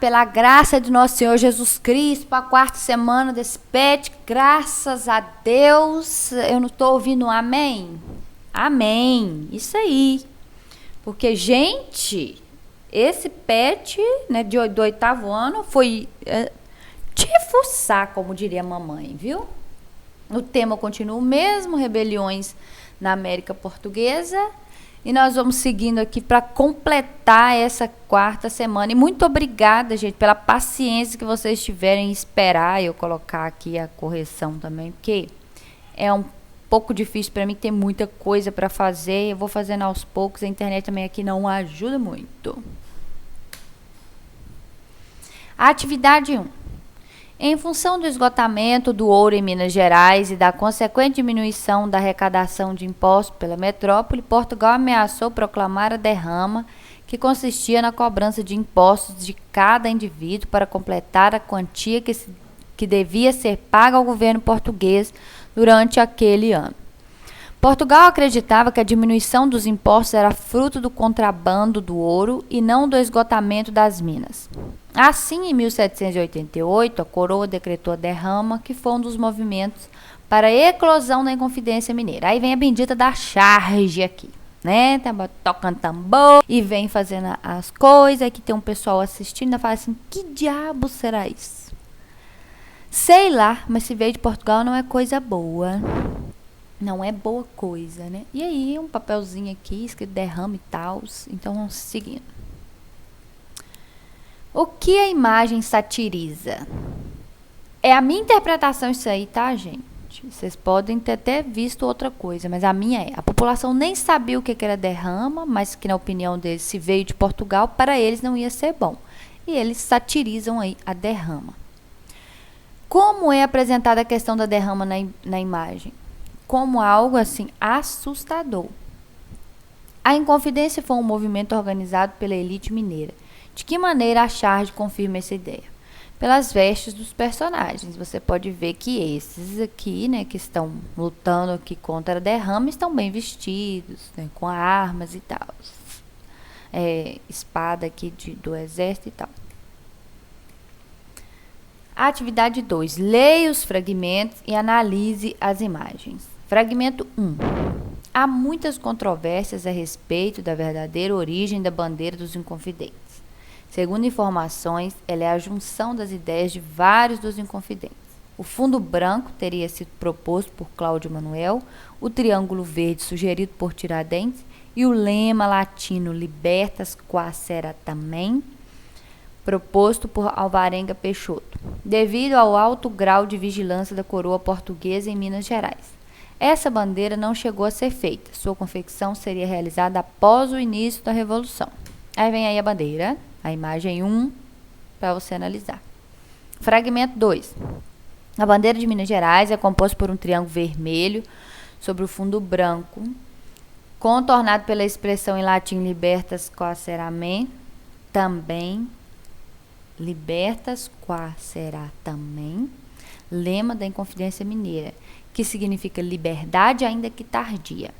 pela graça de nosso Senhor Jesus Cristo, para a quarta semana desse PET. Graças a Deus. Eu não estou ouvindo um amém? Amém. Isso aí. Porque, gente, esse PET, né, do 8º ano foi te fuçar, como diria a mamãe, viu? O tema continua o mesmo, rebeliões na América Portuguesa. E nós vamos seguindo aqui para completar essa quarta semana. E muito obrigada, gente, pela paciência que vocês tiverem em esperar eu colocar aqui a correção também, porque é um pouco difícil para mim, tem muita coisa para fazer. Eu vou fazendo aos poucos, a internet também aqui não ajuda muito. Atividade 1. Em função do esgotamento do ouro em Minas Gerais e da consequente diminuição da arrecadação de impostos pela metrópole, Portugal ameaçou proclamar a derrama, que consistia na cobrança de impostos de cada indivíduo para completar a quantia que devia ser paga ao governo português durante aquele ano. Portugal acreditava que a diminuição dos impostos era fruto do contrabando do ouro e não do esgotamento das minas. Assim, em 1788, a coroa decretou a derrama, que foi um dos movimentos para a eclosão da Inconfidência Mineira. Aí vem a bendita da charge aqui, né? Tocando tambor e vem fazendo as coisas. Aqui tem um pessoal assistindo e fala assim, que diabo será isso? Sei lá, mas se veio de Portugal não é coisa boa. Não é boa coisa, né? E aí, um papelzinho aqui, escrito derrama e tal. Então, vamos seguindo. O que a imagem satiriza? É a minha interpretação isso aí, tá, gente? Vocês podem ter até visto outra coisa, mas a minha é. A população nem sabia o que era derrama, mas que na opinião deles, se veio de Portugal, para eles não ia ser bom. E eles satirizam aí a derrama. Como é apresentada a questão da derrama na imagem? Como algo assim assustador. A Inconfidência foi um movimento organizado pela elite mineira. De que maneira a charge confirma essa ideia? Pelas vestes dos personagens. Você pode ver que esses aqui, né, que estão lutando aqui contra a derrama, estão bem vestidos, né, com armas e tal. Espada aqui do exército e tal. Atividade 2. Leia os fragmentos e analise as imagens. Fragmento 1. Há muitas controvérsias a respeito da verdadeira origem da bandeira dos Inconfidentes. Segundo informações, ela é a junção das ideias de vários dos Inconfidentes. O fundo branco teria sido proposto por Cláudio Manuel, o triângulo verde sugerido por Tiradentes e o lema latino Libertas qua sera também, proposto por Alvarenga Peixoto, devido ao alto grau de vigilância da coroa portuguesa em Minas Gerais. Essa bandeira não chegou a ser feita. Sua confecção seria realizada após o início da Revolução. Aí vem aí a bandeira, a imagem 1, para você analisar. Fragmento 2. A bandeira de Minas Gerais é composta por um triângulo vermelho sobre o fundo branco, contornado pela expressão em latim libertas qua seramen, também. Libertas qua sera também. Lema da Inconfidência Mineira, que significa liberdade ainda que tardia.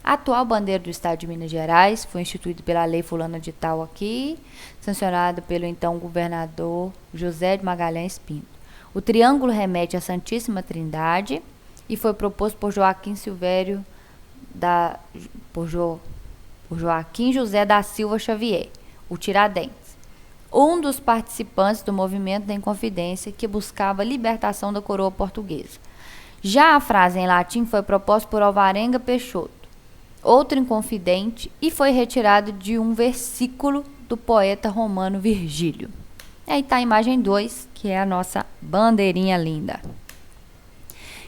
A atual bandeira do Estado de Minas Gerais foi instituída pela lei fulana de tal aqui, sancionada pelo então governador José de Magalhães Pinto. O triângulo remete à Santíssima Trindade e foi proposto por Joaquim José da Silva Xavier, o Tiradentes, um dos participantes do movimento da Inconfidência que buscava a libertação da coroa portuguesa. Já a frase em latim foi proposta por Alvarenga Peixoto, outro inconfidente, e foi retirado de um versículo do poeta romano Virgílio. E aí está a imagem 2, que é a nossa bandeirinha linda.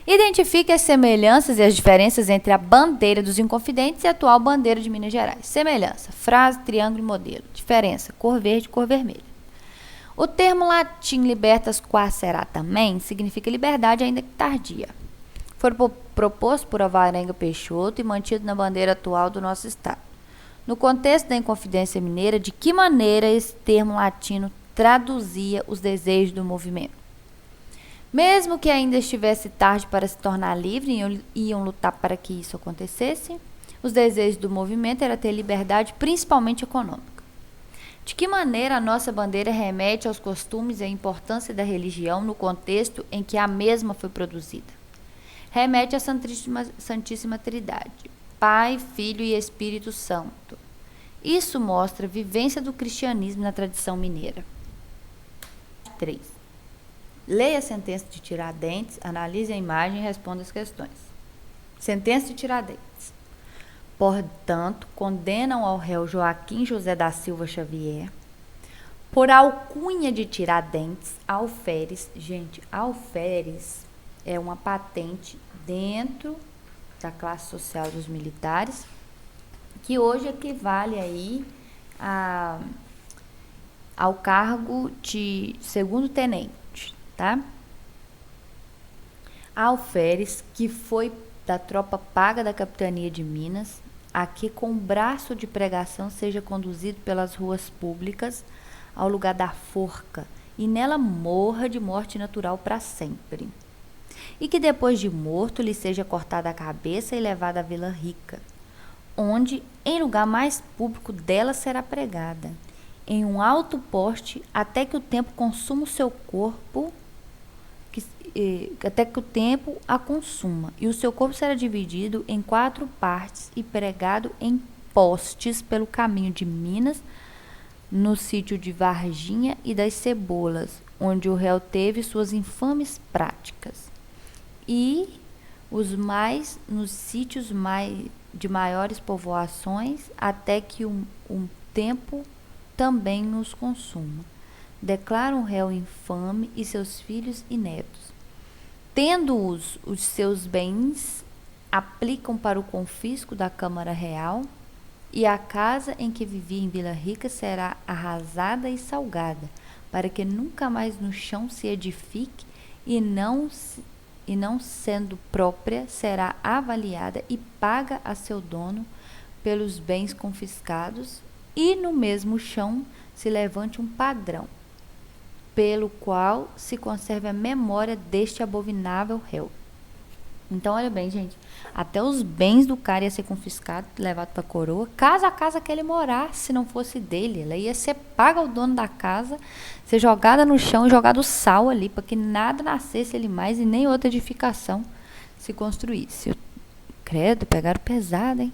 Identifique as semelhanças e as diferenças entre a bandeira dos Inconfidentes e a atual bandeira de Minas Gerais. Semelhança, frase, triângulo e modelo. Diferença, cor verde e cor vermelha. O termo latim libertas qua sera também significa liberdade ainda que tardia. Foi proposto por Alvarenga Peixoto e mantido na bandeira atual do nosso estado. No contexto da Inconfidência Mineira, de que maneira esse termo latino traduzia os desejos do movimento? Mesmo que ainda estivesse tarde para se tornar livre e iam lutar para que isso acontecesse, os desejos do movimento era ter liberdade, principalmente econômica. De que maneira a nossa bandeira remete aos costumes e à importância da religião no contexto em que a mesma foi produzida? Remete à Santíssima Trindade, Pai, Filho e Espírito Santo. Isso mostra a vivência do cristianismo na tradição mineira. 3. Leia a sentença de Tiradentes, analise a imagem e responda as questões. Sentença de Tiradentes. Portanto, condenam ao réu Joaquim José da Silva Xavier, por alcunha de Tiradentes, alferes. Gente, alferes é uma patente dentro da classe social dos militares, que hoje equivale aí ao cargo de segundo tenente, tá? Alferes, que foi da tropa paga da capitania de Minas, a que com braço de pregação seja conduzido pelas ruas públicas ao lugar da forca e nela morra de morte natural para sempre. E que depois de morto lhe seja cortada a cabeça e levada à Vila Rica, onde em lugar mais público dela será pregada, em um alto poste, até que o tempo consuma o seu corpo, até que o tempo a consuma, e o seu corpo será dividido em 4 partes e pregado em postes pelo caminho de Minas, no sítio de Varginha e das Cebolas, onde o réu teve suas infames práticas, e os mais nos sítios de maiores povoações, até que um tempo também nos consuma. Declara o réu infame e seus filhos e netos. Tendo-os os seus bens, aplicam para o confisco da Câmara Real, e a casa em que vivia em Vila Rica será arrasada e salgada, para que nunca mais no chão se edifique, e não sendo própria, será avaliada e paga a seu dono pelos bens confiscados, e no mesmo chão se levante um padrão, pelo qual se conserve a memória deste abominável réu. Então, olha bem, gente, até os bens do cara ia ser confiscado, levado para a coroa, caso a casa que ele morasse, se não fosse dele, ela ia ser paga ao dono da casa, ser jogada no chão e jogado sal ali, para que nada nascesse ali mais e nem outra edificação se construísse. Credo, pegaram pesado, hein?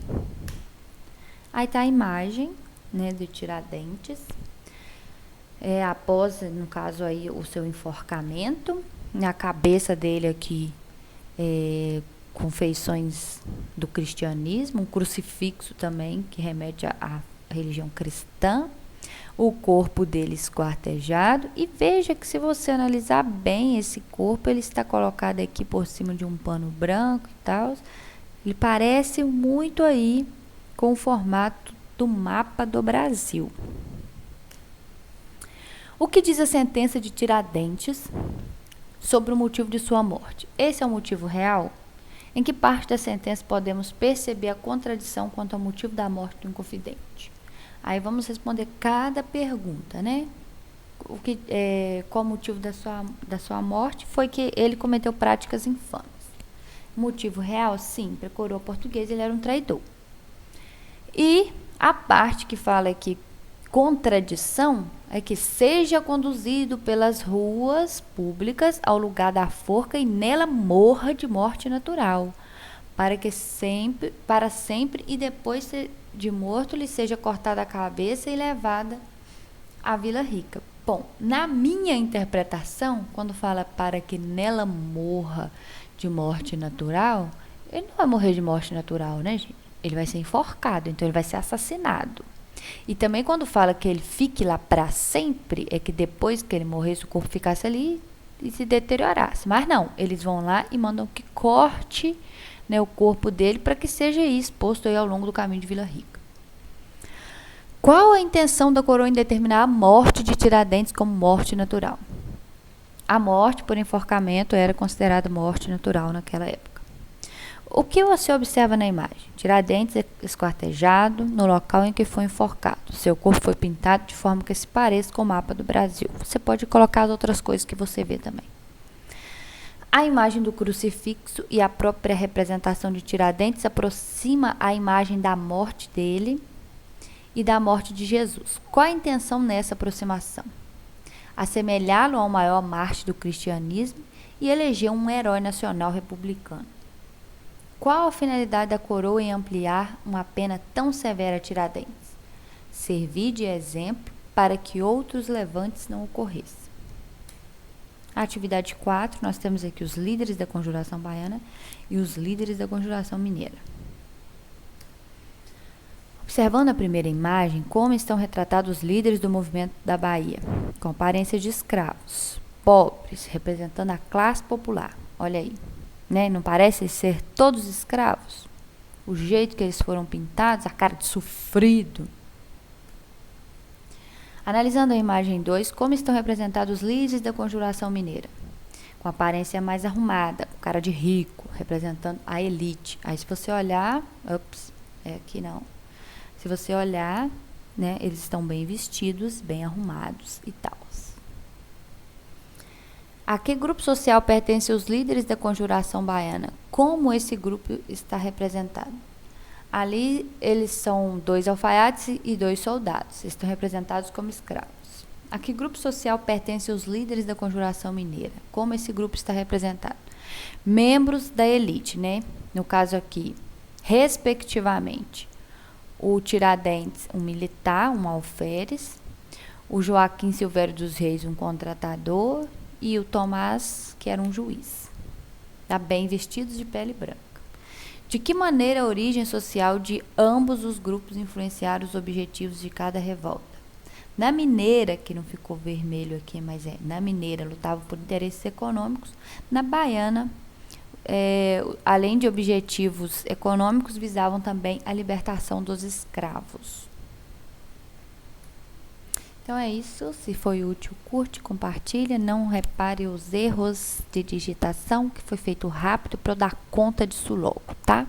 Aí tá a imagem, né, de Tiradentes, após, no caso aí, o seu enforcamento, na cabeça dele aqui, com feições do cristianismo, um crucifixo também, que remete à religião cristã, o corpo dele esquartejado, e veja que se você analisar bem esse corpo, ele está colocado aqui por cima de um pano branco e tal, ele parece muito aí com o formato do mapa do Brasil. O que diz a sentença de Tiradentes sobre o motivo de sua morte? Esse é o motivo real? Em que parte da sentença podemos perceber a contradição quanto ao motivo da morte do inconfidente? Aí vamos responder cada pergunta, né? Qual o motivo da sua morte? Foi que ele cometeu práticas infames. Motivo real? Sim, para a coroa portuguesa ele era um traidor. E a parte que fala aqui contradição é que seja conduzido pelas ruas públicas ao lugar da forca e nela morra de morte natural, para sempre e depois de morto lhe seja cortada a cabeça e levada à Vila Rica. Bom, na minha interpretação, quando fala para que nela morra de morte natural, ele não vai morrer de morte natural, né, gente? Ele vai ser enforcado, então ele vai ser assassinado. E também quando fala que ele fique lá para sempre, é que depois que ele morresse, o corpo ficasse ali e se deteriorasse. Mas não, eles vão lá e mandam que corte, né, o corpo dele para que seja exposto aí ao longo do caminho de Vila Rica. Qual a intenção da coroa em determinar a morte de Tiradentes como morte natural? A morte por enforcamento era considerada morte natural naquela época. O que você observa na imagem? Tiradentes esquartejado no local em que foi enforcado. Seu corpo foi pintado de forma que se pareça com o mapa do Brasil. Você pode colocar as outras coisas que você vê também. A imagem do crucifixo e a própria representação de Tiradentes aproxima a imagem da morte dele e da morte de Jesus. Qual a intenção nessa aproximação? Assemelhá-lo ao maior mártir do cristianismo e eleger um herói nacional republicano. Qual a finalidade da coroa em ampliar uma pena tão severa a Tiradentes? Servir de exemplo para que outros levantes não ocorressem. Atividade 4, nós temos aqui os líderes da Conjuração Baiana e os líderes da Conjuração Mineira. Observando a primeira imagem, como estão retratados os líderes do movimento da Bahia, com aparência de escravos, pobres, representando a classe popular. Olha aí, né? Não parece ser todos escravos? O jeito que eles foram pintados, a cara de sofrido. Analisando a imagem 2, como estão representados os líderes da Conjuração Mineira? Com aparência mais arrumada, com cara de rico, representando a elite. Aí se você olhar, aqui não. Se você olhar, né, eles estão bem vestidos, bem arrumados e tal. A que grupo social pertencem os líderes da Conjuração Baiana? Como esse grupo está representado? Ali eles são 2 alfaiates e 2 soldados, estão representados como escravos. A que grupo social pertencem os líderes da Conjuração Mineira? Como esse grupo está representado? Membros da elite, né? No caso aqui, respectivamente, o Tiradentes, um militar, um alferes, o Joaquim Silvério dos Reis, um contratador, e o Tomás, que era um juiz. Tá bem vestidos de pele branca. De que maneira a origem social de ambos os grupos influenciaram os objetivos de cada revolta? Na mineira, que não ficou vermelho aqui, mas na mineira lutavam por interesses econômicos. Na baiana, além de objetivos econômicos, visavam também a libertação dos escravos. Então é isso, se foi útil, curte, compartilha, não repare os erros de digitação, que foi feito rápido para eu dar conta disso logo, tá?